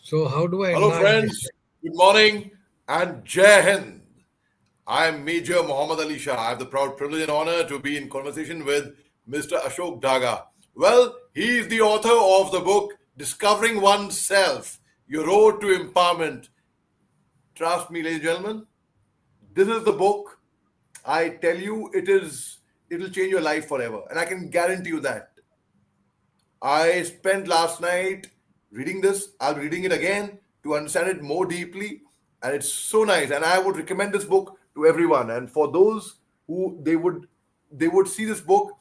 So how do I Hello, enlarge this? friends. Good morning and Jai Hind. I am Major Mohammed Ali Shah. I have the proud privilege and honor to be in conversation with Mr. Ashok Daga. Well, he is the author of the book Discovering Oneself, Your Road to Empowerment. Trust me, ladies and gentlemen, this is the book. I tell you, it'll change your life forever. And I can guarantee you that. I spent last night reading this. I'll be reading it again to understand it more deeply. And it's so nice. And I would recommend this book to everyone. And for those who they would see this book,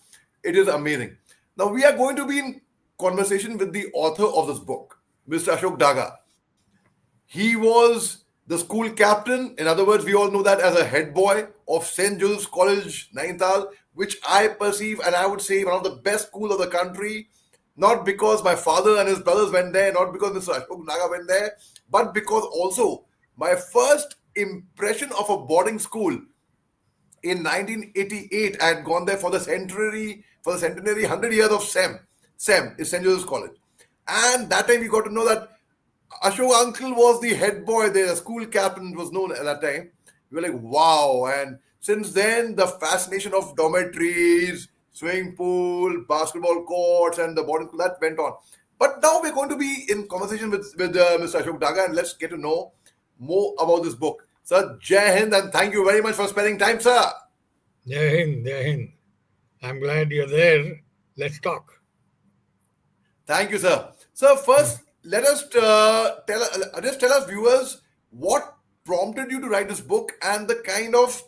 it is amazing. Now we are going to be in conversation with the author of this book, Mr. Ashok Daga. He was the school captain. In other words, we all know that as a head boy of St. Joseph's College, Nanital, which I perceive and I would say one of the best schools of the country. Not because my father and his brothers went there, not because Mr. Ashok Naga went there, but because also my first impression of a boarding school in 1988, I had gone there for the centenary 100 years of SEM is St. Joseph's College. And that time we got to know that Ashok uncle was the head boy there, the school captain was known at that time. We were like, wow. And since then, the fascination of dormitories, swimming pool, basketball courts, and the boarding school that went on. But now we're going to be in conversation with Mr. Ashok Daga, and let's get to know more about this book. Sir, Jai Hind, and thank you very much for spending time, sir. Jai Hind, Jai Hind. I'm glad you're there. Let's talk. Thank you, sir. So Hmm. first, let us tell us viewers what prompted you to write this book and the kind of,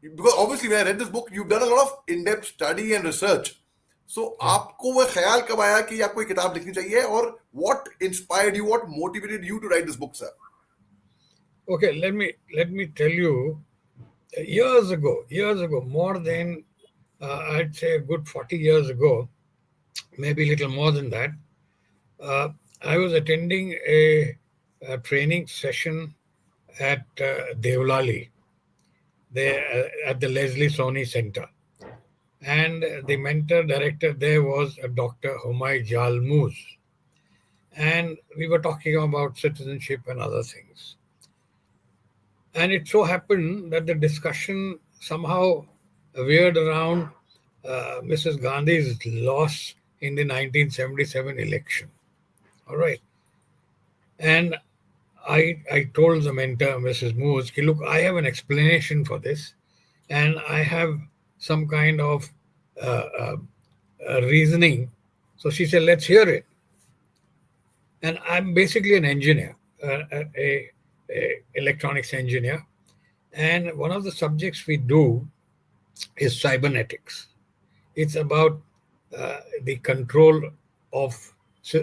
because obviously when I read this book, you've done a lot of in-depth study and research. So Yeah. आपको वो ख्याल कब आया कि आपको ये किताब लिखनी चाहिए और what inspired you, what motivated you to write this book, sir? Okay, let me tell you. Years ago, more than I'd say a good 40 years ago, maybe a little more than that. Uh, I was attending a training session at Devlali, there at the Leslie Sony Center. And the mentor director there was a Dr. Humay Jalmuz. And we were talking about citizenship and other things. And it so happened that the discussion somehow veered around Mrs. Gandhi's loss in the 1977 election. All right. And I told the mentor, Mrs. Moose, look, I have an explanation for this, and I have some kind of uh, uh, reasoning. So she said, let's hear it. And I'm basically an engineer, a electronics engineer. And one of the subjects we do is cybernetics. It's about the control of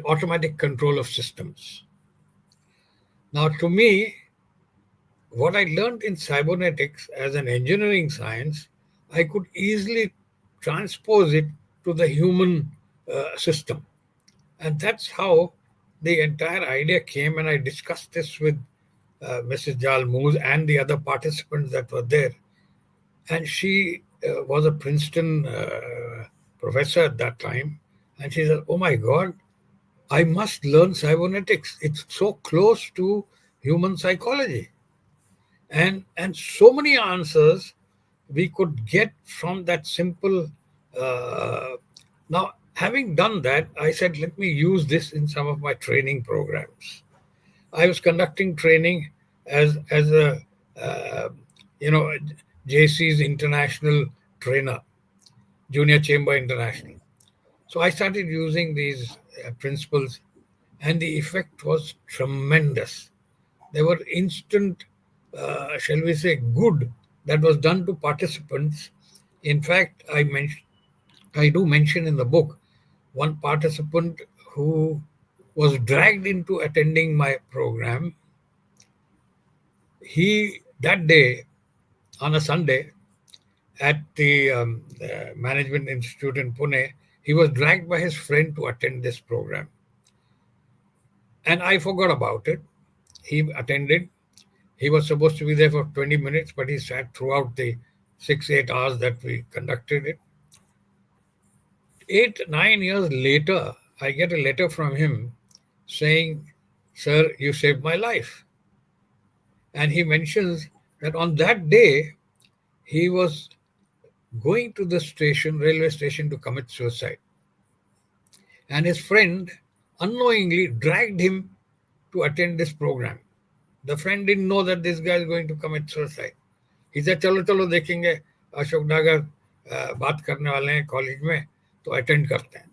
automatic control of systems. Now, to me, what I learned in cybernetics as an engineering science, I could easily transpose it to the human system. And that's how the entire idea came. And I discussed this with Mrs. Jalmoos and the other participants that were there. And she was a Princeton professor at that time. And she said, oh my God, I must learn cybernetics. It's so close to human psychology. And so many answers we could get from that simple. Uh, Now, having done that, I said, let me use this in some of my training programs. I was conducting training as a you know JC's international trainer, Junior Chamber International. So I started using these principles, and the effect was tremendous. There were instant, shall we say, good that was done to participants. In fact, I do mention in the book one participant who was dragged into attending my program. He that day on a Sunday at the Management Institute in Pune, he was dragged by his friend to attend this program, and I forgot about it. He attended. He was supposed to be there for 20 minutes, but he sat throughout the 6, 8 hours that we conducted it. 8, 9 years later, I get a letter from him saying "Sir, you saved my life." And he mentions that on that day, he was going to the station, railway station, to commit suicide. And his friend unknowingly dragged him to attend this program. The friend didn't know that this guy is going to commit suicide. He said, "चलो चलो देखेंगे, अशोक डागर बात करने वाले हैं college में, तो attend करते हैं."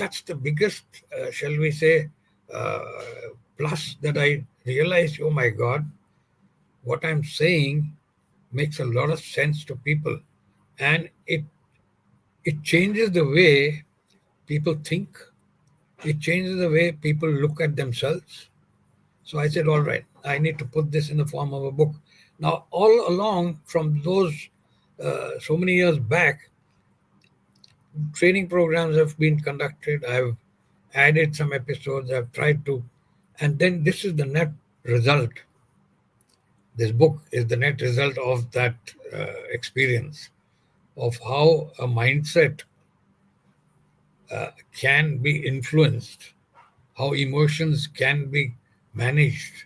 That's the biggest, shall we say, uh, plus that I realized, oh my God, what I'm saying makes a lot of sense to people. And it changes the way people think. It changes the way people look at themselves. So I said, all right, I need to put this in the form of a book. Now, all along from those so many years back, training programs have been conducted. I've added some episodes. I've tried to, and then this is the net result. This book is the net result of that experience of how a mindset can be influenced, how emotions can be managed.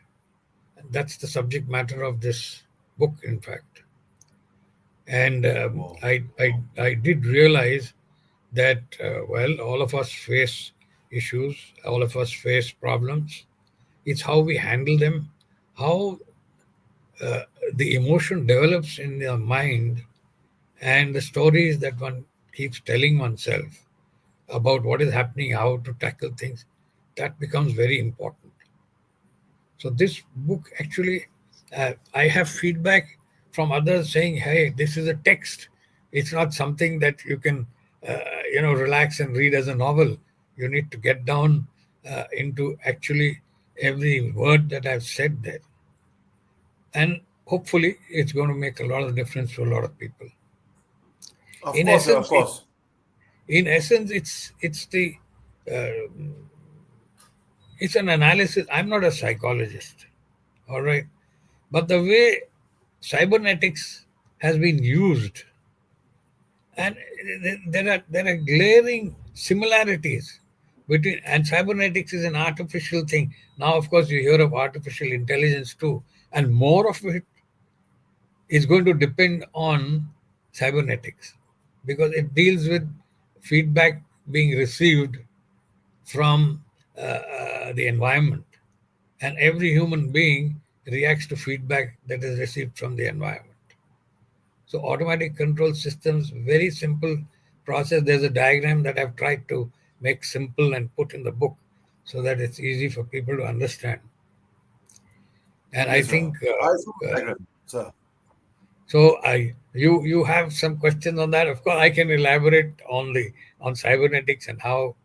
That's the subject matter of this book, in fact. And Wow. I did realize that, well, all of us face issues, all of us face problems. It's how we handle them, how the emotion develops in the mind, and the stories that one keeps telling oneself about what is happening, how to tackle things, that becomes very important. So this book actually, I have feedback from others saying, "Hey, this is a text. It's not something that you can, relax and read as a novel. You need to get down into actually every word that I've said there, and hopefully, it's going to make a lot of difference to a lot of people." Of In course, sir, of essence, course. it's the uh, it's an analysis. I'm not a psychologist, all right, but the way cybernetics has been used, and there are glaring similarities between, and cybernetics is an artificial thing. Now, of course, you hear of artificial intelligence too, and more of it is going to depend on cybernetics because it deals with feedback being received from the environment, and every human being reacts to feedback that is received from the environment. So automatic control systems, very simple process. There's a diagram that I've tried to make simple and put in the book so that it's easy for people to understand. And I Yes, sir. think I saw the diagram, sir. so. You have some questions on that. Of course, I can elaborate on the on cybernetics and how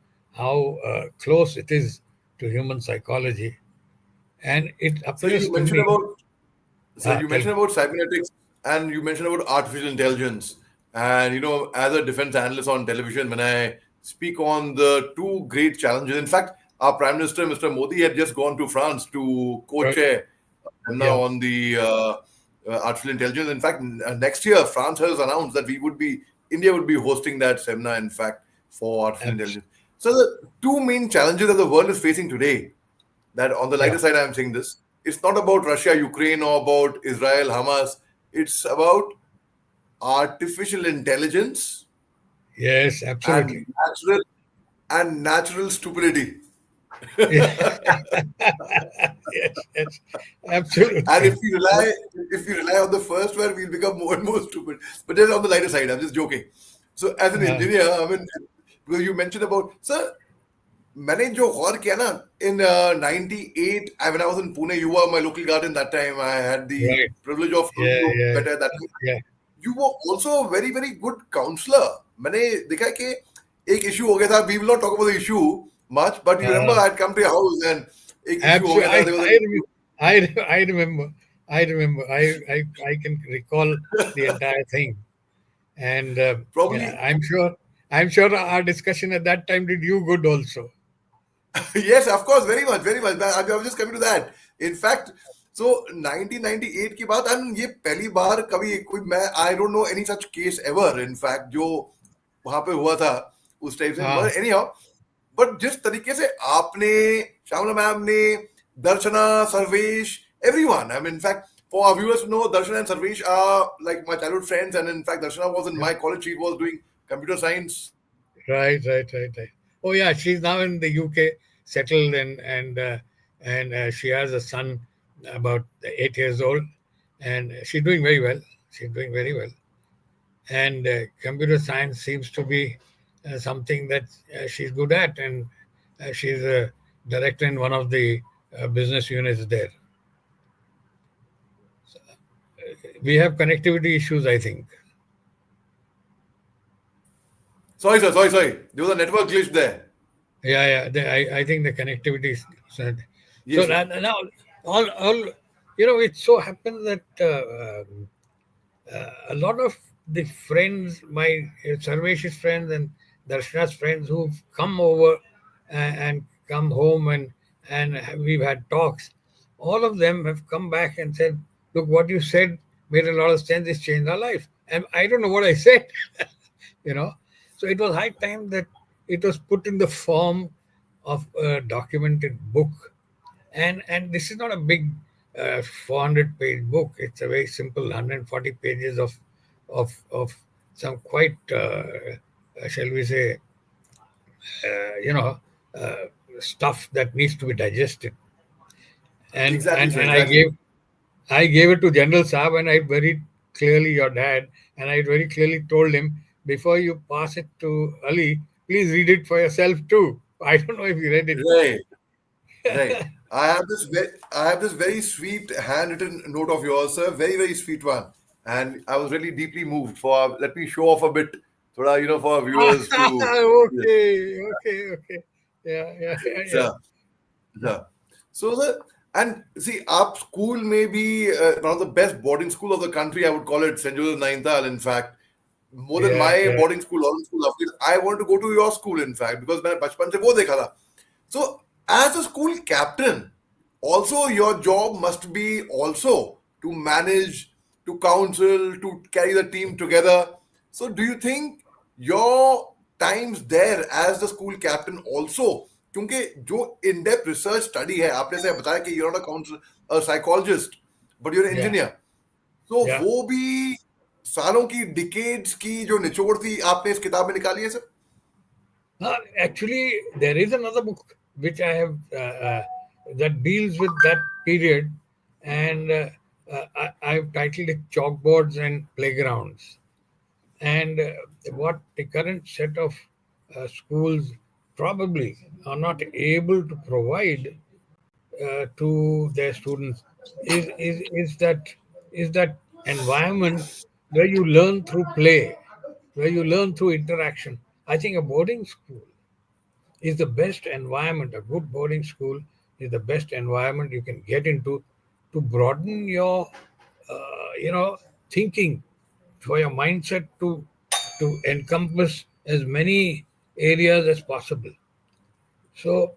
close it is to human psychology. And it So you appears to mentioned me. about So you Tell mentioned me. about cybernetics and you mentioned about artificial intelligence. And as a defense analyst on television, when I speak on the two great challenges, in fact, our Prime Minister, Mr. Modi, had just gone to France to Right. co-chair Yeah. on the artificial intelligence. In fact, next year, France has announced that India would be hosting that seminar, in fact, for artificial Abs- intelligence. So the two main challenges that the world is facing today, that on the yeah. lighter side, I'm saying this. It's not about Russia, Ukraine, or about Israel, Hamas. It's about artificial intelligence Yes. and Absolutely. natural stupidity. Yes. Yes. And Absolutely. if we rely on the first one, we'll become more and more stupid. But then on the lighter side, I'm just joking. So as an Uh, engineer, I mean, because you mentioned about, sir, मैंने जो गौर किया ना in 98 when I was in Pune, you were my local guardian that time. I had the right. privilege of knowing Yeah. you Yeah. better that time. Yeah. You were also a very very good counselor. मैंने देखा कि एक issue हो गया था. We will not talk about the issue much, but you remember Uh, I had come to your house and एक issue हो absolutely. गया था. There was an issue. I remember. I remember. I can recall the entire thing, and yeah, Probably I'm sure our discussion at that time did you good also. yes, of course, very much, very much. I was just coming to that. In fact, so 1998 की बात and ये पहली बार कभी कोई मैं I don't know any such case ever. In fact, जो वहां पे हुआ था उस टाइप से. Ah, But anyhow, but जिस तरीके से आपने Shamla ma'am ne, Darshana, Sarvesh, everyone. I mean, in fact, for our viewers to know, Darshana and Sarvesh are like my childhood friends, and in fact, Darshana was in Yeah. my college. She was doing computer science. Right, right, right, right. Oh yeah, she's now in the UK, settled, and she has a son about 8 years old, and she's doing very well. She's doing very well, and computer science seems to be something that she's good at, and she's a director in one of the business units there. We have connectivity issues, I think. Sorry, sir. Sorry, sorry. There was a network glitch there. Yeah, yeah. I think the connectivity is so. So Yes, yes. now, all it so happens that a lot of the friends, my Sarvesh's friends and Darshana's friends who've come over and come home and we've had talks, all of them have come back and said, "Look, what you said made a lot of sense. It's changed our life." And I don't know what I said, you know. So it was high time that it was put in the form of a documented book, and this is not a big 400-page book. It's a very simple 140 pages of some quite shall we say you know uh, stuff that needs to be digested, and Exactly, and sir. and Exactly. I gave it to General Saab, and I very clearly, your dad, and I very clearly told him, before you pass it to Ali, please read it for yourself too. I don't know if you read it. Right. Right. I have this very sweet handwritten note of yours, sir. Very, very sweet one. And I was really deeply moved. For let me show off a bit, thoda, for our viewers to. Okay, okay, okay. Yeah, yeah, yeah, yeah. Sure, sure. So the and see, our school may be one of the best boarding school of the country. I would call it St. Joseph Nanital. In fact, more than Yeah, my yeah, boarding school, Lawrence School, I want to go to your school. In fact, because मैंने बचपन से वो देखा था. So, as a school captain, also your job must be also to manage, to counsel, to carry the team together. So, do you think your times there as the school captain also, क्योंकि जो in depth research study है आपने से बताया कि you're not a counselor, a psychologist, but you're an yeah, engineer. तो yeah. वो भी सालों की डिकेड्स की जो निचोड़ थी आपने इस किताब में निकाली है sir. Actually, there is another book which I have that deals with that period, and I've titled it "Chalkboards and Playgrounds." And what the current set of schools probably are not able to provide to their students is that environment where you learn through play, where you learn through interaction. I think a boarding school is the best environment. A good boarding school is the best environment you can get into to broaden your, thinking, for your mindset to encompass as many areas as possible. So,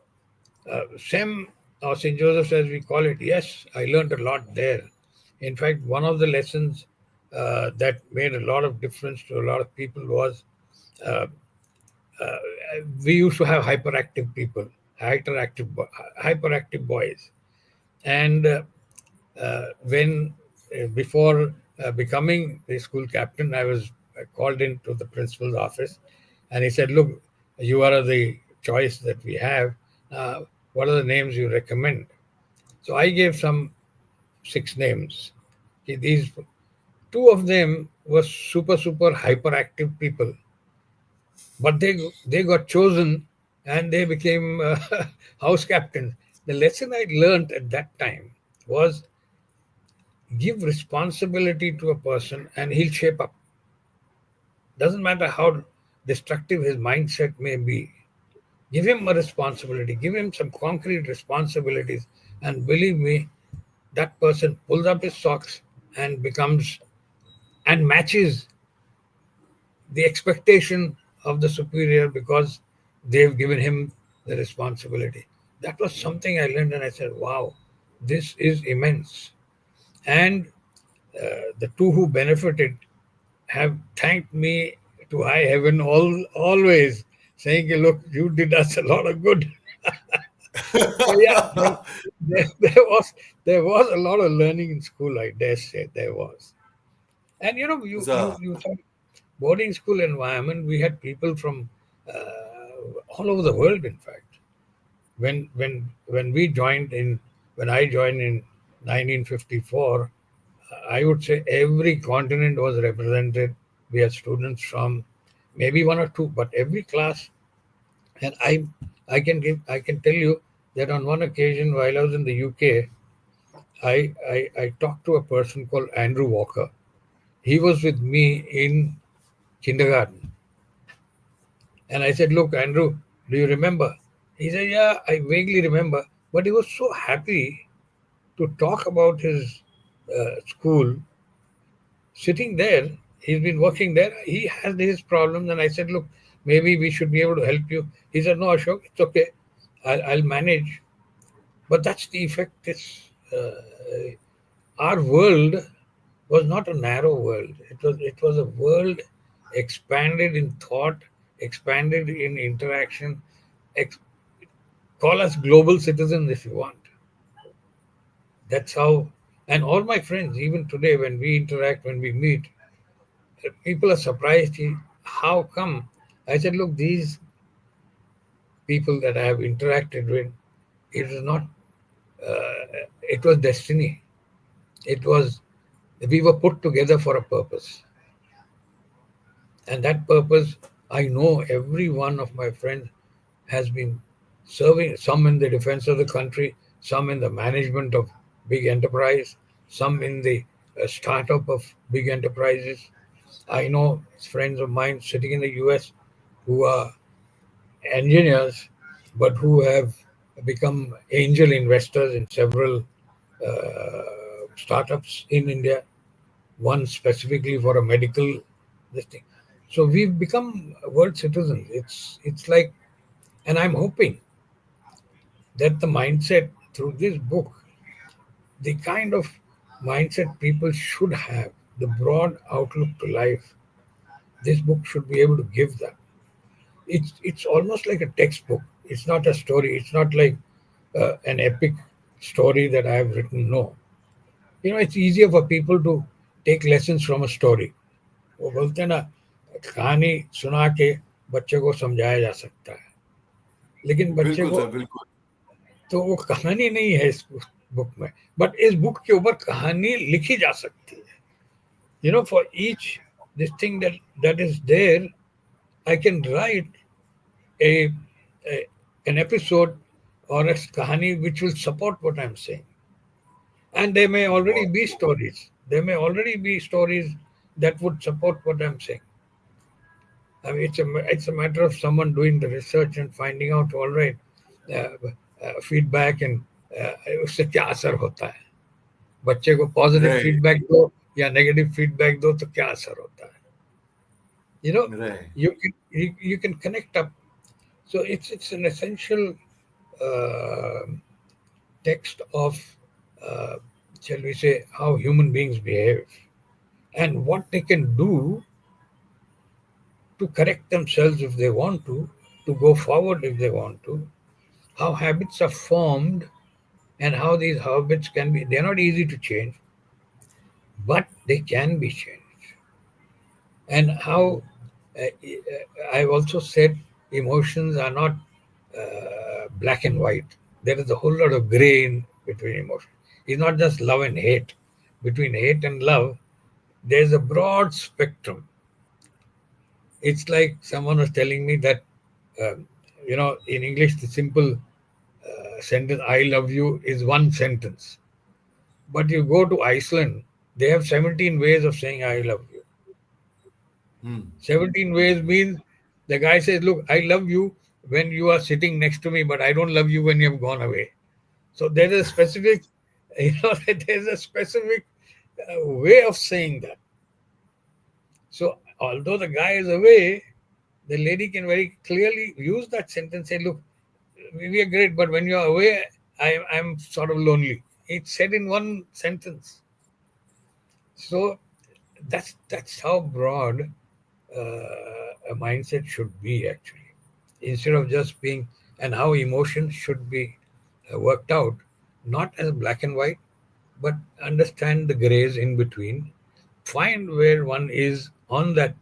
SEM or St. Joseph's, as we call it, yes, I learned a lot there. In fact, one of the lessons that made a lot of difference to a lot of people was we used to have hyperactive people, hyperactive boys, and when before becoming the school captain, I was called into the principal's office, and he said, "Look, you are the choice that we have. Uh, what are the names you recommend?" So I gave some 6 names. Okay, these two of them were super hyperactive people, but they got chosen and they became house captains. The lesson I learned at that time was give responsibility to a person and he'll shape up. Doesn't matter how destructive his mindset may be. Give him a responsibility, give him some concrete responsibilities, and believe me, that person pulls up his socks and becomes and matches the expectation of the superior because they've given him the responsibility. That was something I learned, and I said, wow, this is immense. And the two who benefited have thanked me to high heaven always, saying, look, you did us a lot of good. So yeah, there was a lot of learning in school. I dare say there was. And So, you thought boarding school environment. We had people from all over the world. In fact, when we joined in when I joined in 1954, I would say every continent was represented. We had students from maybe one or two, but every class. And I can tell you that on one occasion while I was in the UK, I talked to a person called Andrew Walker. He was with me in kindergarten. And I said, "Look, Andrew, do you remember?" He said, "Yeah, I vaguely remember." But he was so happy to talk about his school. Sitting there, he's been working there. He has his problems. And I said, "Look, maybe we should be able to help you." He said, "No, Ashok, it's okay. I'll manage." But that's the effect. Our world was not a narrow world. It was a world expanded in thought, expanded in interaction. Ex- Call us global citizens if you want. That's how. And all my friends, even today, when we interact, when we meet, people are surprised. How come? I said, look, these people that I have interacted with, it is not. It was destiny. It was. We were put together for a purpose. And that purpose, I know every one of my friends has been serving, some in the defense of the country, some in the management of big enterprise, some in the startup of big enterprises. I know friends of mine sitting in the US who are engineers, but who have become angel investors in several startups in India, one specifically for a medical this thing. So we've become world citizens. It's like, and I'm hoping that the mindset through this book, the kind of mindset people should have, the broad outlook to life, this book should be able to give that. It's almost like a textbook. It's not a story. It's not like an epic story that I have written. No, it's easier for people to take lessons from a story. वो बोलते हैं ना, कहानी सुना के बच्चे को समझाया जा सकता है, लेकिन बच्चे बिल्कुल को सर, बिल्कुल। तो वो कहानी नहीं है इस बुक में, बट इस बुक के ऊपर कहानी लिखी जा सकती है. For each this thing that is there, I can write a, a an episode or a kahani which will support what I'm saying. And there may already be stories. There may already be stories that would support what I'm saying. I mean, it's a matter of someone doing the research and finding out. All right, feedback and उससे क्या असर होता है. बच्चे को positive Right, feedback दो या negative feedback दो तो क्या असर होता है. You know, right. you can connect up. So it's an essential uh, text of, uh, shall we say, how human beings behave and what they can do to correct themselves if they want to go forward if they want to, how habits are formed, and how these habits can be. They're not easy to change, but they can be changed. And how I've also said emotions are not black and white. There is a whole lot of gray in between emotions. It's not just love and hate. Between hate and love, there's a broad spectrum. It's like someone was telling me that, in English, the simple sentence, I love you, is one sentence. But you go to Iceland, they have 17 ways of saying I love you. Hmm. 17 ways means the guy says, look, I love you when you are sitting next to me, but I don't love you when you have gone away. So there is a specific, there's a specific way of saying that. So although the guy is away, the lady can very clearly use that sentence, say, look, we are great, but when you're away, I'm sort of lonely. It's said in one sentence. So that's how broad a mindset should be actually, instead of just being, and how emotions should be. worked out, not as black and white, but understand the grays in between, find where one is on that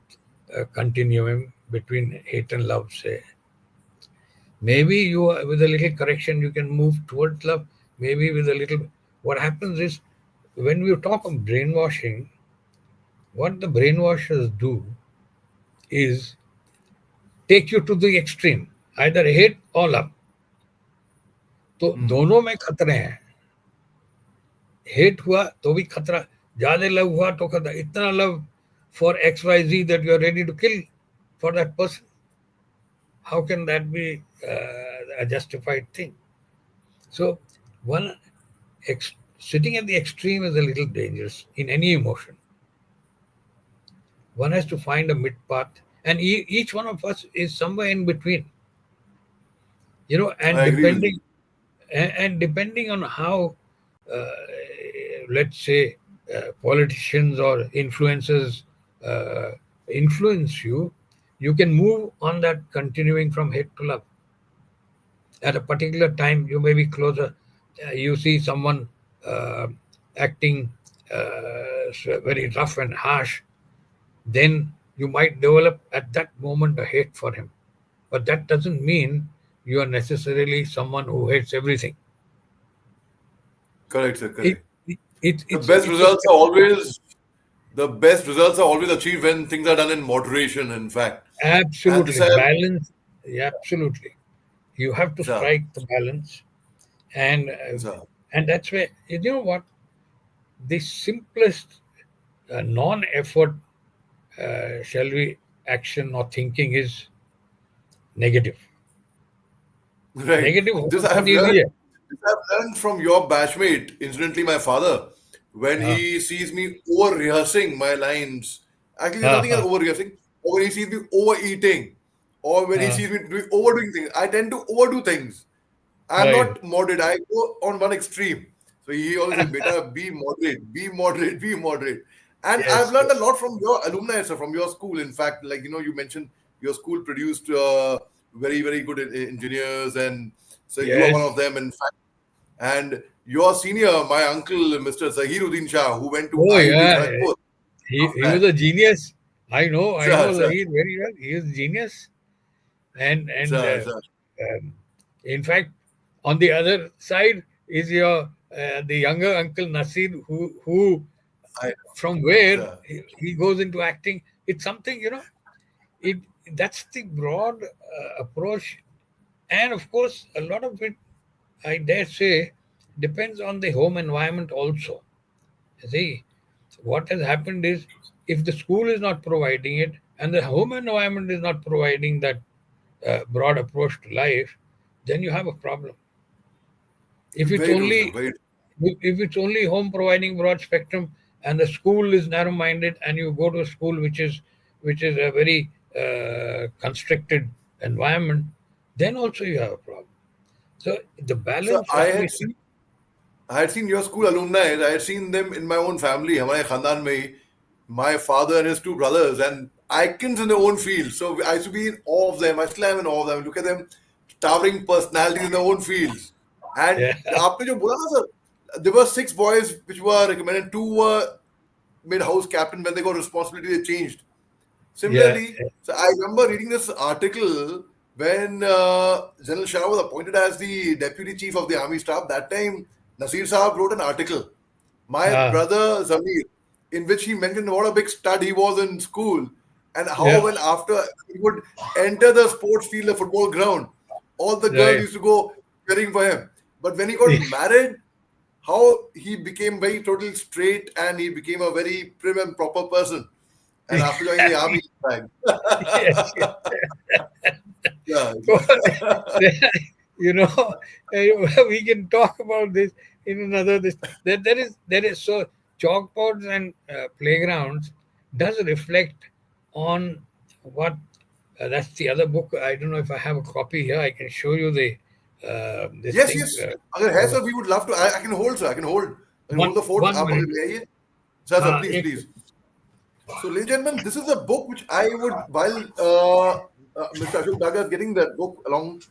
continuum between hate and love, say. Maybe you, with a little correction, you can move towards love. Maybe with a little. What happens is, when we talk of brainwashing, what the brainwashers do is take you to the extreme, either hate or love. तो Hmm. दोनों में खतरे हैं. Hate हुआ तो भी खतरा, ज्यादा लव हुआ तो खतरा. इतना love for X Y Z that you are ready to kill for that person. How can that be a justified thing? So, one sitting at the extreme is a little dangerous in any emotion. One has to find a mid path, and each one of us is somewhere in between. I And agree with you. depending on how, uh, let's say, politicians or influencers uh, influence you, you can move on that continuing from hate to love. At a particular time you may be closer. You see someone uh, acting very rough and harsh, then you might develop at that moment a hate for him, but that doesn't mean you are necessarily someone who hates everything. Correct, sir. it, Correct. it, it The it's best it's a results are spectrum. always the best results are always achieved when things are done in moderation. In fact, and this Absolutely I have, balance. Yeah, absolutely, you have to sir, strike the balance. and uh, sir. and that's where, you know what, the simplest non-effort, shall we, action or thinking is negative. Right. Negative This होना I बहुत have easy learned. है. This I have learned from your batchmate. Incidentally, my father, when हाँ he sees me over rehearsing my lines, actually there's हाँ nothing as हाँ over rehearsing. Or when he sees me overeating, or when he हाँ. sees me doing overdoing things, I tend to overdo things. I'm Right. not moderate. I go on one extreme. So he always says, "Beta, be moderate, be moderate, be moderate." And I've Yes, learned a yes, lot from your alumni, sir, from your school. In fact, like you mentioned your school produced very, very good engineers, and so you are one yes. of them. In fact, and your senior, my uncle, Mr. Zahiruddin Shah, who went to Oh IUT yeah, Kharagpur. he was That, a genius. I know sir, sir, Zahir very well. He is genius. And sir, sir. um, in fact, on the other side is your the younger uncle Nasir, who I, from where sir. he goes into acting. It's something, it that's the broad approach. And of course, a lot of it, I dare say, depends on the home environment also. See, what has happened is, if the school is not providing it and the home environment is not providing that broad approach to life, then you have a problem. If it's Very true, sir. only Very if it's only home providing broad spectrum and the school is narrow minded, and you go to a school which is a very constricted environment, then also you have a problem. So the So balance has to be. I had seen your school alumni. I had seen them in my own family. हमारे खानदान में ही, my father and his two brothers, and icons in their own field. So I used to be in awe of them. I still am in awe of them. Look at them, towering personalities in their own fields. And Yeah. आपने जो बोला ना sir, there were six boys which were recommended. Two were made house captain. When they got responsibility, they changed. Yeah. Similarly, so I remember reading this article when General Shah was appointed as the deputy chief of the army staff. That time, Nasir Saab wrote an article, my Ah, brother Zamir, in which he mentioned what a big stud he was in school, and how yeah. when after he would enter the sports field, the football ground, all the girls Right. used to go cheering for him. But when he got married, how he became very totally straight and he became a very prim and proper person. And after joining the army, like, Yes. Yes. yeah, you know, we can talk about this in another. There is so chalkboards and playgrounds does reflect on what. That's the other book. I don't know if I have a copy here. I can show you the this yes, thing. yes. अगर है Uh, sir, we would love to. I can hold, sir. I can hold one the fort. one आप minute. अगर ले आइए, sir, please, एक please. So, ladies and gentlemen, this is a book which I would, while Mr. Ashok Daga is getting that book along,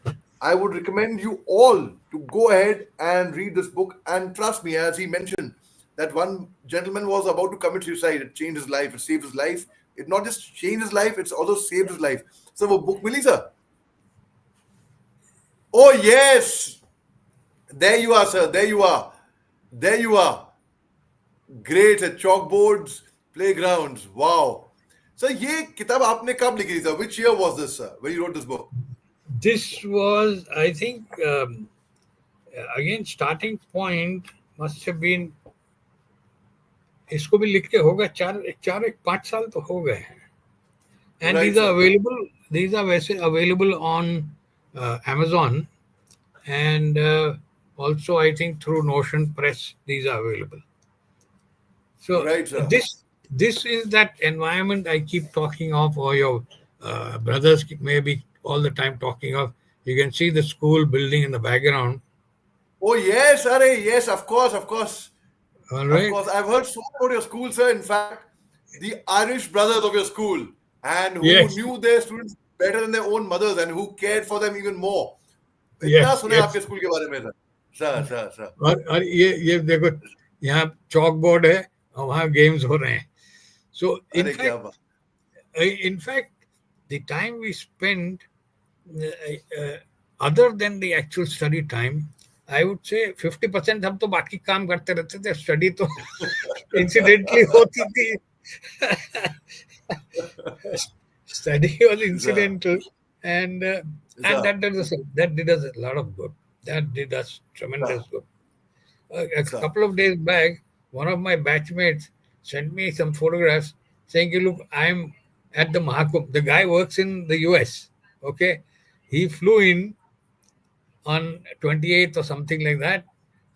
I would recommend you all to go ahead and read this book. And trust me, as he mentioned, that one gentleman was about to commit suicide. It changed his life. It saved his life. It not just changed his life, it's also saved his life. So, वो book milli sir? Oh yes, there you are, sir. There you are. There you are. Great at chalkboards, playgrounds. Wow. So, ये किताब आपने कब लिखी थी, sir? Which year was this, sir, when you wrote this book? This was, I think, again, starting point must have been, इसको भी लिख के होगा चार चार एक 5 साल तो हो गए हैं. And Right, these are sir. available. These are वैसे available on Amazon, and also I think through Notion Press. These are available. So Right, sir. this is that environment I keep talking of, or your brothers maybe all the time talking of. You can see the school building in the background. Oh yes, Are, yes, of course, of course. All Of right. course. I've heard so much about your school, sir. In fact, the Irish brothers of your school, and who Yes. knew their students better than their own mothers and who cared for them even more. इतना Yes. सुना है Yes. आपके school के बारे में sir. Sir. और ये देखो, यहाँ चॉक बोर्ड है और वहाँ गेम्स हो रहे हैं. So अरे क्या बात. in fact, the time we spend, other than the actual study time, I would say 50% हम तो बाकी काम करते रहते थे. स्टडी तो इंसिडेंटली होती थी. Study was Sir. incidental, and Sir. that did us a lot of good. That did us tremendous Sir. good. A Sir. couple of days back, one of my batchmates sent me some photographs saying, "Look, I'm at the Mahakumbh." The guy works in the US. Okay, he flew in on 28th or something like that.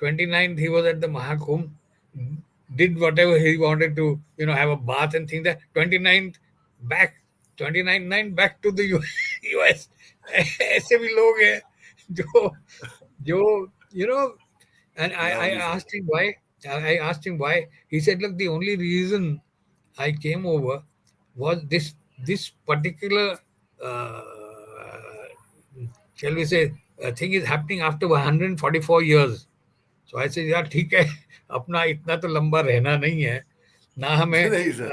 29th, he was at the Mahakumbh, did whatever he wanted to, have a bath and things. That 29th back, 29th back to the US. ऐसे भी लोग हैं जो जो and I Lovely, sir. asked him why. I asked him why. He said, "Look, the only reason I came over was this particular, uh, shall we say, thing is happening after 144 years." So I said, "यार ठीक है, अपना इतना तो लंबा रहना नहीं है, ना हमें नहीं सर.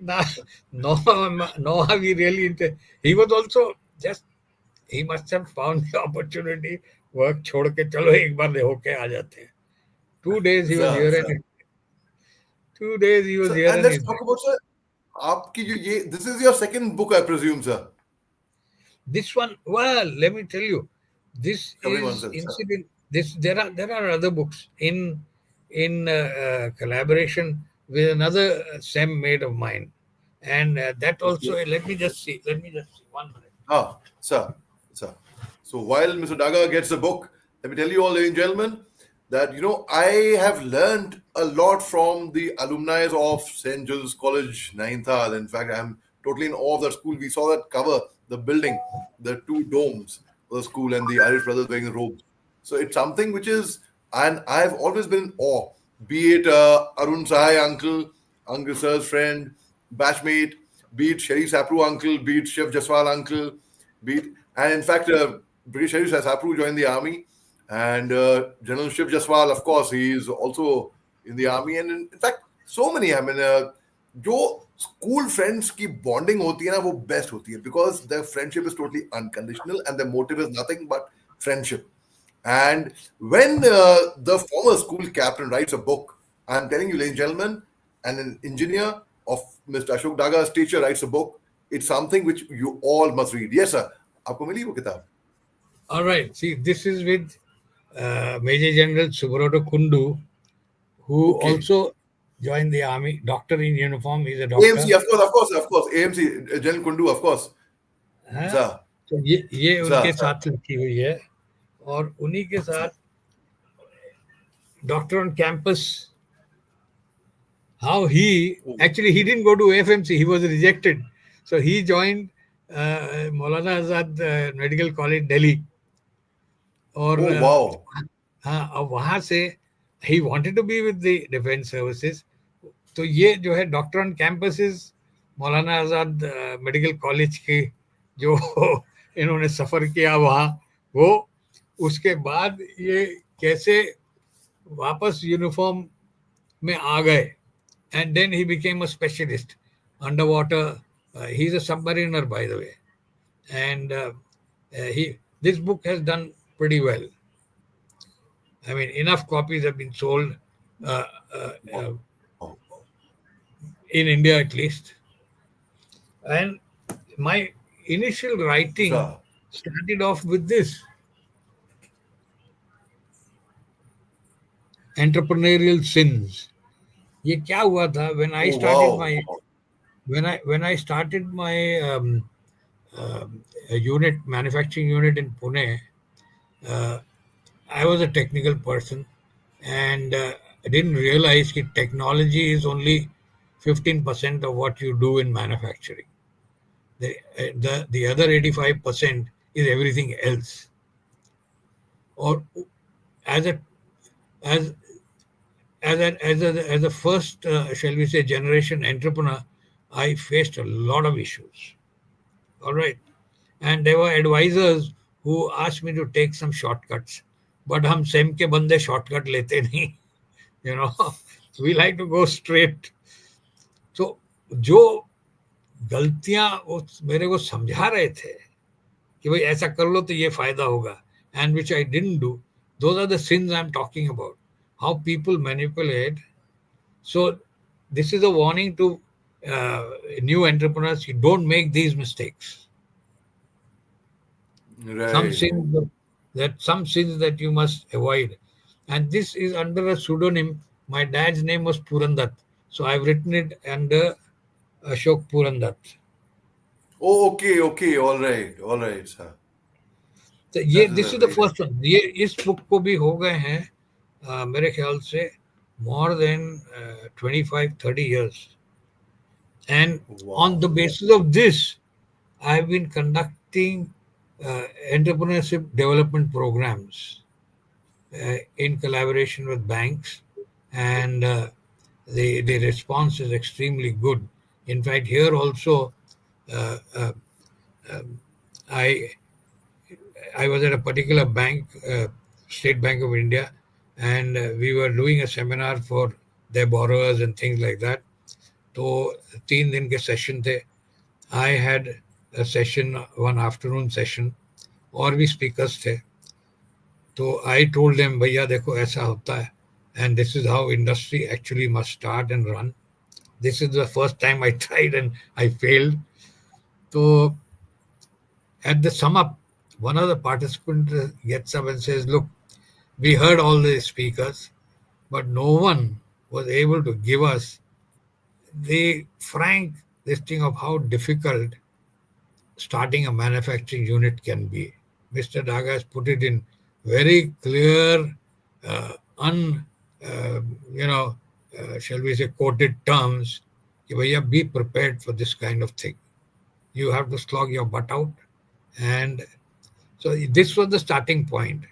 ना no are we really He was also just, he must have found the opportunity. Work छोड़ के चलो एक बार होके आ जाते हैं. 2 days he was here, Sir. and 2 days he was So, here, and and let's he's talk back. about sir. आपकी जो ये this is your second book, I presume, sir. This one, well, let me tell you, this Coming is oneself, sir. incident. This there are other books in collaboration with another SEM mate of mine, and that also. Okay. Let me just see. Let me just see. 1 minute. Ah, sir. So while Mr. Daga gets the book, let me tell you all, ladies and gentlemen, that I have learned a lot from the alumni of St. Joseph's College, Nanital. In fact, I'm totally in awe of that school. We saw that cover, the building, the two domes of the school, and the Irish brothers wearing the robes. So it's something which is, and I've always been in awe. Be it Arun Sahai uncle sir's friend, batchmate, be it Sherry Sapru uncle, be it Chef Jaswal uncle, be it, and in fact, British Sherry Sapru joined the army, and General Shiv Jaswal, of course, he is also in the army, and in fact, so many. I mean, जो school friends की bonding होती है ना, वो best होती है, because their friendship is totally unconditional and their motive is nothing but friendship. And when the former school captain writes a book, I'm telling you, ladies and gentlemen, and an engineer of Mr. Ashok Daga's teacher writes a book, it's something which you all must read. Yes, sir. आपको मिली वो किताब? All right. See, this is with Major General Subaroto Kundu, who Okay. also joined the army. Doctor in uniform. He's a AMC, doctor. of course. AMC, General Kundu, of course. हाँ, Sir, तो ये उनके sir. साथ लिखी हुई है, और उन्हीं के साथ doctor on campus. How he Oh, actually, he didn't go to FMC, he was rejected, so he joined Maulana Azad Medical College Delhi. और oh wow. हाँ, अब वहाँ से he wanted to be with the defense services. तो ये जो है doctor on campus Maulana Azad medical college के जो इन्होंने सफर किया वहाँ, वो उसके बाद ये कैसे वापस यूनिफॉर्म में आ गए. And then he became a specialist underwater. He's a submariner, by the way. And he this book has done pretty well. I mean, enough copies have been sold uh, uh, Wow. uh, in India at least. And my initial writing Sure. started off with this entrepreneurial sins. ये क्या हुआ था when I Oh, started wow. my when I started my unit manufacturing unit in Pune. uh, I was a technical person, and I didn't realize that technology is only 15% of what you do in manufacturing. The other 85% is everything else. Or as a as as a first shall we say generation entrepreneur, I faced a lot of issues. All right, and there were advisors who asked me to take some shortcuts, but हम same के बंदे shortcut लेते नहीं. you know we like to go straight. So जो गलतियां वो मेरे को समझा रहे थे कि भाई ऐसा कर लो तो ये फायदा होगा, and which I didn't do, those are the sins I'm talking about. How people manipulate. So this is a warning to new entrepreneurs: you don't make these mistakes. Some Right. sins some sins that you must avoid. And this is under a pseudonym. My dad's name was Purandat, so I've written it under Ashok Purandat. Oh, okay, okay. All right, sir. तो ये That is this a is the very nice. First one. ये इस book को भी हो गए हैं मेरे ख्याल से more than 25-30 years. And on the Wow. basis of this, I've been conducting entrepreneurship development programs in collaboration with banks, and the response is extremely good. In fact, here also, uh, uh, I I was at a particular bank, State Bank of India, and we were doing a seminar for their borrowers and things like that. तो 3 दिन के session थे. I had a session, one afternoon session, और भी speakers थे. तो I told them, भैया देखो ऐसा होता है, and this is how industry actually must start and run. This is the first time I tried and I failed. So at the sum up, one of the participants gets up and says, look, we heard all the speakers, but no one was able to give us the frank listing of how difficult starting a manufacturing unit can be. Mr. Daga has put it in very clear, un, uh, you know, shall we say, quoted terms. कि भैया, be prepared for this kind of thing. You have to slog your butt out. And so this was the starting point.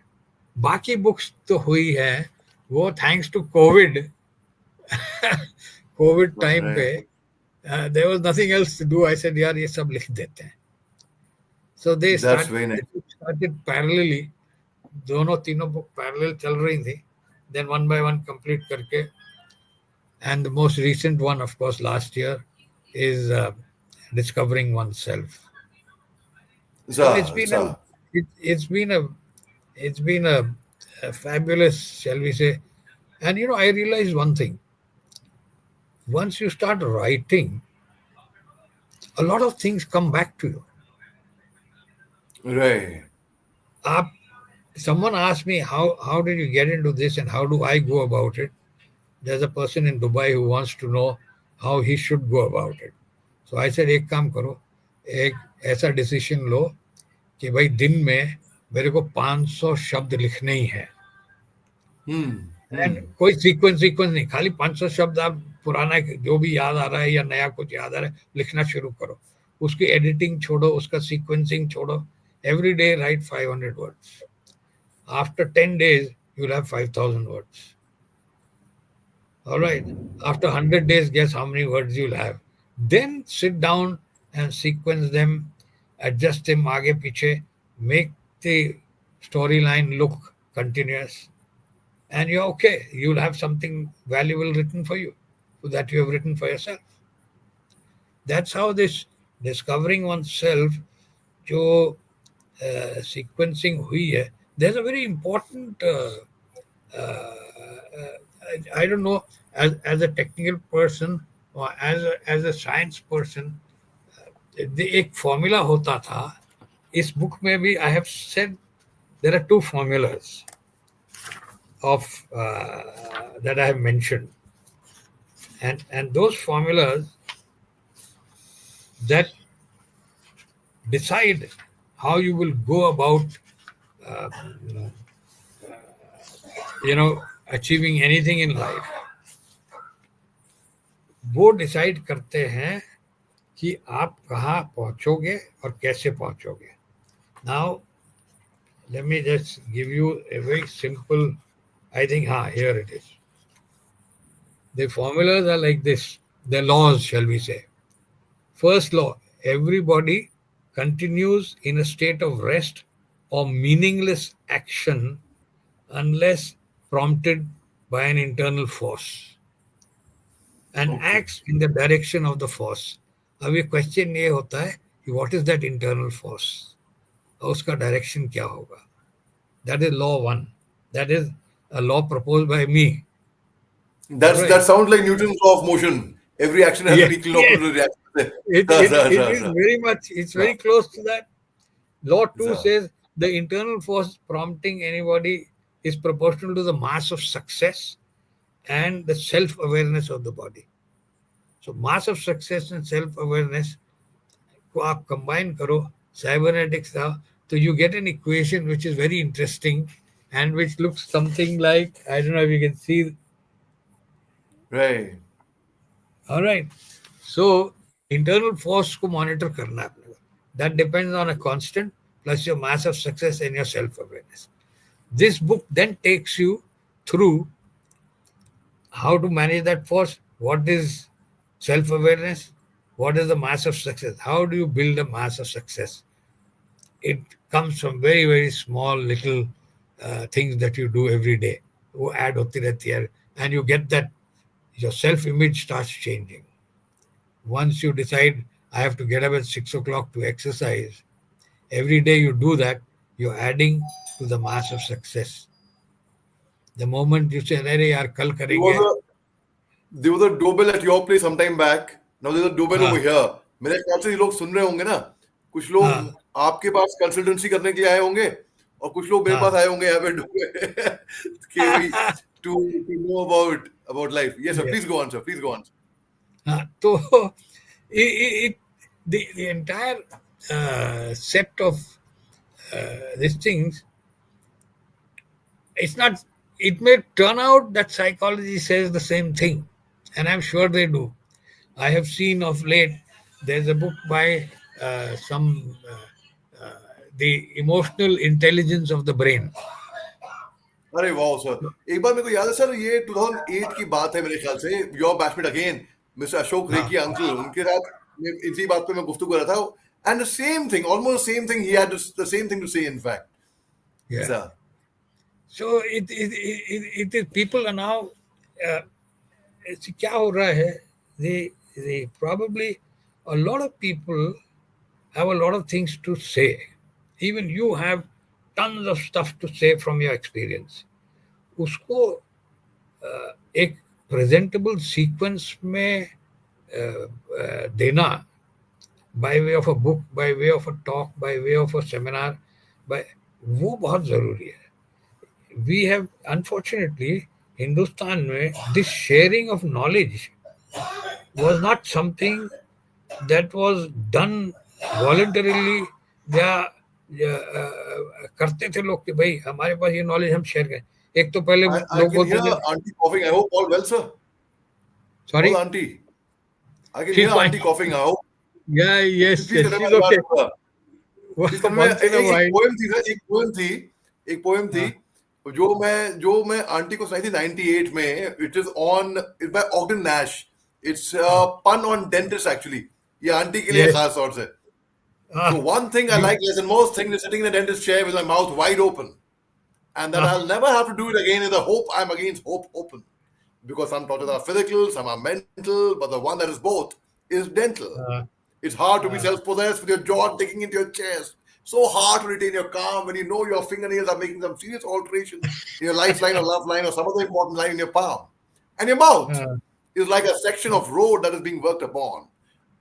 बाकी books तो हुई है, वो thanks to covid. Covid time पे Right. There was nothing else to do. I said यार ये सब लिख देते हैं. So That's very nice. They started parallelly. दोनों तीनों बुक पैरेलल चल रही थी. Then one by one complete करके, and the most recent one of course last year is discovering oneself. So Sir, sir. it's been a fabulous, shall we say. And I realized one thing: once you start writing, a lot of things come back to you. Right. Up, someone asked me how did you get into this and how do I go about it. There's a person in Dubai who wants to know how he should go about it. So I said, एक काम करो, एक ऐसा decision लो कि भाई दिन में मेरे को 500 शब्द लिखने ही है. Hmm. And Hmm. कोई सीक्वेंस नहीं, खाली 500 शब्द. आप पुराना जो भी याद आ रहा है या नया कुछ याद आ रहा है, लिखना शुरू करो. उसकी एडिटिंग छोड़ो, उसका सीक्वेंसिंग छोड़ो. Every day right 500 words. After 10 days you will have 5,000 words. All right. After 100 days, guess how many words you'll have. Then sit down and sequence them. adjust them आगे पीछे, make the storyline look continuous, and you're okay. You'll have something valuable written for you, so that you have written for yourself. That's how this discovering oneself जो sequencing हुई है. There's a very important I don't know, as a technical person or as a science person, एक formula होता था. इस book में भी I have said there are two formulas of that I have mentioned, and those formulas that decide how you will go about uh, achieving anything in life. वो decide करते हैं कि आप कहाँ पहुँचोगे और कैसे पहुँचोगे. Now, let me just give you a very simple, I think, here it is. The formulas are like this, the laws, shall we say. First law, everybody continues in a state of rest or meaningless action unless prompted by an internal force, and Okay. acts in the direction of the force. अब ये question ये होता है कि what is that internal force और उसका direction क्या होगा. That is law one. That is a law proposed by me. All That right. sounds like Newton's law of motion. Every action has an Yes, equal yes. opposite reaction. It, Right, it, right, it right, is right. very much, it's Right, very close to that. Law 2 right. says the internal force prompting anybody is proportional to the mass of success and the self awareness of the body. So, mass of success and self awareness को आप combine करो cybernetics का, so you get an equation which is very interesting and which looks something like, I don't know if you can see. Right. All right. So internal force को monitor करना है अपने को. That depends on a constant plus your mass of success and your self-awareness. This book then takes you through how to manage that force. What is self-awareness? What is the mass of success? How do you build a mass of success? It comes from very, very small little things that you do every day. वो add होती रहती है, and you get that your self-image starts changing. Once you decide, I have to get up at 6 o'clock to exercise, every day you do that, you're adding to the mass of success. The moment you say, अरे यार कल There was करेंगे. a there was a doorbell at your place some time back. Now there's a doorbell over हाँ here. मेरे ख्याल से ये लोग सुन रहे होंगे ना. कुछ लोग हाँ आपके पास कंसल्टेंसी करने के लिए आए होंगे और कुछ लोग मेरे पास हाँ. आए होंगे यहाँ पे कि भाई to know about life. Yes, sir. Yes. Please go on, sir. Please go on. हाँ, तो it the entire set of these things, it's not, it may turn out that psychology says the same thing, and I'm sure they do. I have seen of late, there's a book by some the emotional intelligence of the brain. अरे वाह sir. एक बार मेरे को याद है sir, ये 2008 की बात है मेरे ख्याल से. Your batchmate again, mister Ashok हाँ, रेकी अंकल, उनके साथ इसी बात पे मैं गुफ्तगू कर रहा था. And the same thing, almost same thing, he had the same thing to say in fact. yeah. Sir. So it is, people are now uh, क्या हो रहा है, they probably, a lot of people have a lot of things to say. Even you have tons of stuff to say from your experience. उसको एक presentable sequence में देना, by way of a book, by way of a talk, by way of a seminar, by, वो बहुत ज़रूरी है. We have unfortunately Hindustan में this sharing of knowledge was not something that was done voluntarily. या करते थे लोग कि भाई हमारे पास ये नॉलेज हम शेयर करें. एक तो पहले I लोग can hear बोलते थे. auntie coughing. I hope all well, sir. All sorry, auntie. I can she hear fine. auntie coughing. I hope. Yeah yes Please yes, convey she my is okay. regards, sir. Please convey. Once in a एक while. Poem थी sir, एक poem थी हाँ जो मैं aunty को सुनाई थी 98 में. It's by Ogden Nash. It's हाँ पन ऑन डेंटिस्ट एक्चुअली. ये आंटी के लिए यस. खास तौर से. So Ah, one thing I you, like less than most things is sitting in a dentist chair with my mouth wide open, and that ah, I'll never have to do it again is the hope I'm against hope open. Because some tortures are physical, some are mental, but the one that is both is dental. ah, It's hard to be ah, self-possessed with your jaw digging into your chest. So hard to retain your calm when you know your fingernails are making some serious alteration in your lifeline or love line or some other important line in your palm. And your mouth ah, is like a section of road that is being worked upon.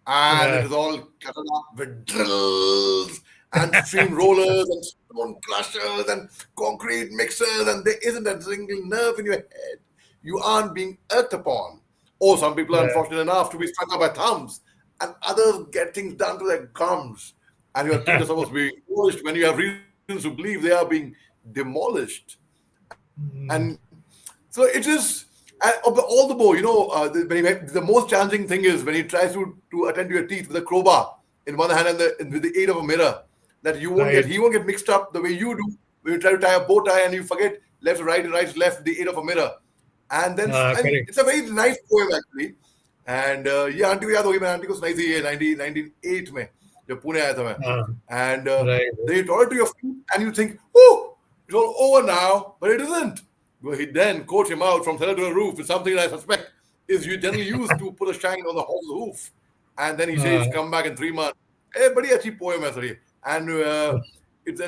And it yeah. is all cut up with drills and stream rollers and stone crushers and concrete mixers, and there isn't a single nerve in your head. You aren't being earthed upon. Or some people are Yeah. unfortunate enough to be struck up by thumbs, and others get things done to their gums. And your teeth are supposed to be polished when you have reasons to believe they are being demolished. And Mm, so it is, and all the more, the most challenging thing is when he tries to attend to your teeth with a crowbar in one hand and with the aid of a mirror, that right. he won't get mixed up the way you do when you try to tie a bow tie and you forget left to right and right to left with the aid of a mirror. And Correct. it's a very nice poem actually. And ये aunty को याद होगी मैं aunty को सुनाई थी ये 1998 में जब पुणे आया था मैं. Ah, And right. they taught it to your feet and you think, oh, it's all over now, but it isn't. Well, he then quotes him out from cellar to the roof with something that I suspect is you generally used to put a shine on the horse's hoof. And then he says, Ah, come back in 3 months. Hey, badi achhi poem hai sir. And it's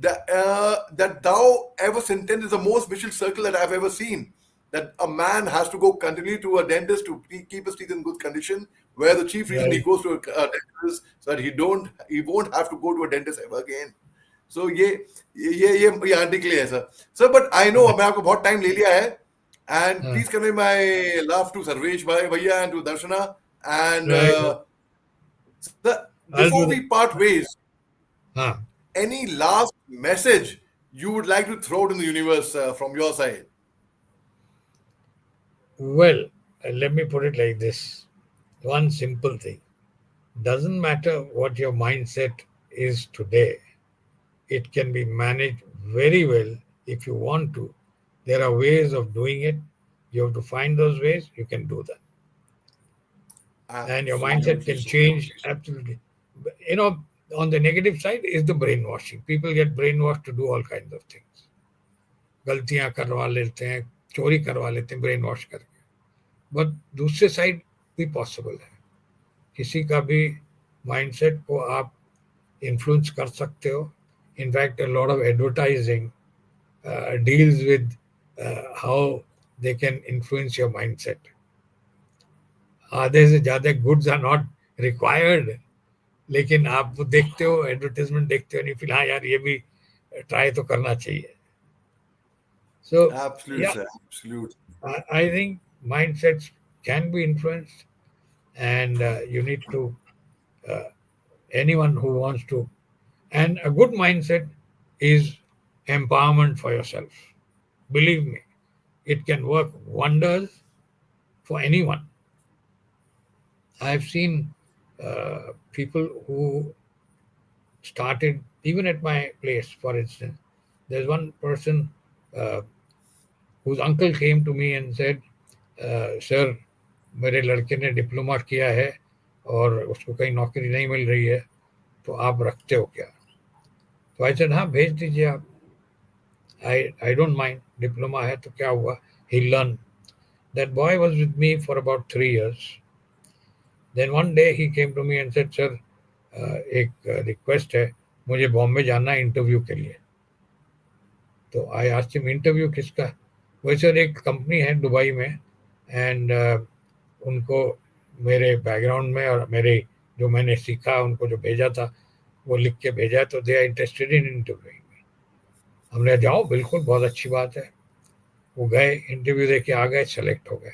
that thou ever sentence is the most vicious circle that I've ever seen. That a man has to go continually to a dentist to keep his teeth in good condition, where the chief reason he right. goes to a dentist is so that he won't have to go to a dentist ever again. So ये auntie के लिए है sir but I know मैं आपको बहुत time ले लिया है and Ah, please convey my love to Sarvesh bhai bhaiya and to Darshana and right. sir, I'll before do we that. part ways, Ah, any last message you would like to throw out in the universe from your side? well, let me put it like this. One simple thing. Doesn't matter what your mindset is today. It can be managed very well if you want to. There are ways of doing it. You have to find those ways. You can do that. And your mindset Absolutely can so. change absolutely. You know, on the negative side is the brainwashing. People get brainwashed to do all kinds of things. गलतियां करवा लेते हैं, चोरी करवा लेते हैं brain wash करके. But दूसरे साइड भी पॉसिबल है. किसी का भी माइंडसेट को आप इन्फ्लुएंस कर सकते हो. In fact a lot of advertising deals with how they can influence your mindset. आधे से ज़्यादा गुड्स आर नॉट रिक्वायर्ड, लेकिन आप वो देखते हो, एडवर्टाइजमेंट देखते हो, नहीं फिर हाँ यार ये भी ट्राई तो करना चाहिए. सो Absolutely, या sir. Absolutely. I think mindsets can be influenced, and you need to, uh, anyone who wants to, and a good mindset is empowerment for yourself. Believe me, it can work wonders for anyone. I've seen people who started even at my place, for instance. There's one person uh, whose uncle came to me and said, "Sir, मेरे लड़के ने diploma किया है और उसको कहीं नौकरी नहीं मिल रही है, तो आप रखते हो क्या?" तो आई सेड, हाँ भेज दीजिए आप. आई डोंट माइंड, डिप्लोमा है तो क्या हुआ, he learn. That boy was with me for about 3 years. Then one day he came to me and said, sir एक रिक्वेस्ट है, मुझे बॉम्बे जाना है इंटरव्यू के लिए. तो आई आस्क्ड हिम, इंटरव्यू किसका? वो सर एक कंपनी है दुबई में, एंड उनको मेरे बैकग्राउंड में और मेरे जो मैंने सीखा उनको जो भेजा था वो लिख के भेजा, तो they are interested in interview. हमने जाओ बिल्कुल बहुत अच्छी बात है. वो गए, इंटरव्यू दे के आ गए, सेलेक्ट हो गए.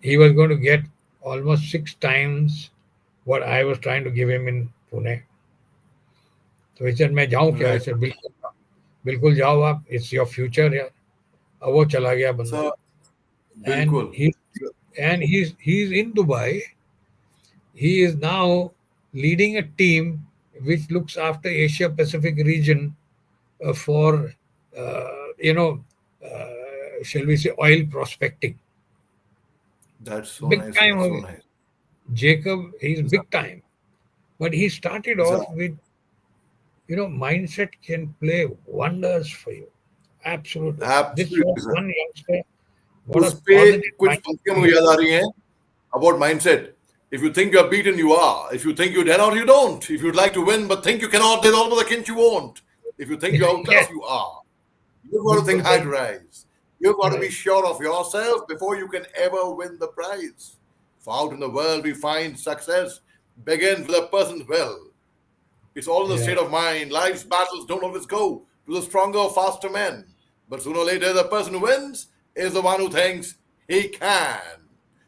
He was going to get almost 6 times what I was trying to give him in Pune. तो he said, मैं जाऊँ क्या? Right. ऐसे बिल्कुल, बिल्कुल जाओ आप, इट्स योर फ्यूचर यार. अब वो चला गया बंदा. So, and bilkul. He he's in Dubai. He is now leading a team which looks after Asia Pacific region for you know shall we say oil prospecting. That's so Big nice, time sir. हो So गया. nice. Jacob, he's big time. But he started Yes, sir. off with, mindset can play wonders for you. Absolutely. This was Absolutely, sir. one youngster. What उस a पे positive कुछ mindset पंक्तियां he मुझे had. याद आ रही हैं about mindset. If you think you're beaten, you are. If you think you cannot, you don't. If you'd like to win but think you cannot, there's almost a hint you won't. If you think you're Yes, outclassed, you are. You've got to think बिल्कुल high to सही. rise. You've got to be Right. sure of yourself before you can ever win the prize. For out in the world, we find success begins with a person's will. It's all in the Yeah. state of mind. Life's battles don't always go to the stronger, faster men. But sooner or later, the person who wins is the one who thinks he can.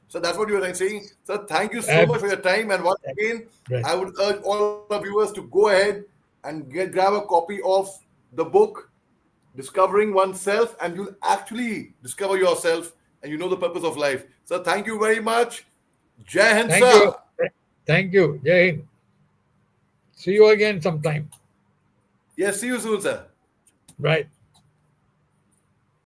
So that's what you were saying. So thank you so much for your Abs- time. And once again, right. I would urge all our viewers to go ahead and grab a copy of the book Discovering Oneself, and you'll actually discover yourself and you know the purpose of life. So thank you very much. Jai Hind, Thank you. sir. Thank you. Jai Hind. See you again sometime. Yes, see you soon, sir. Right.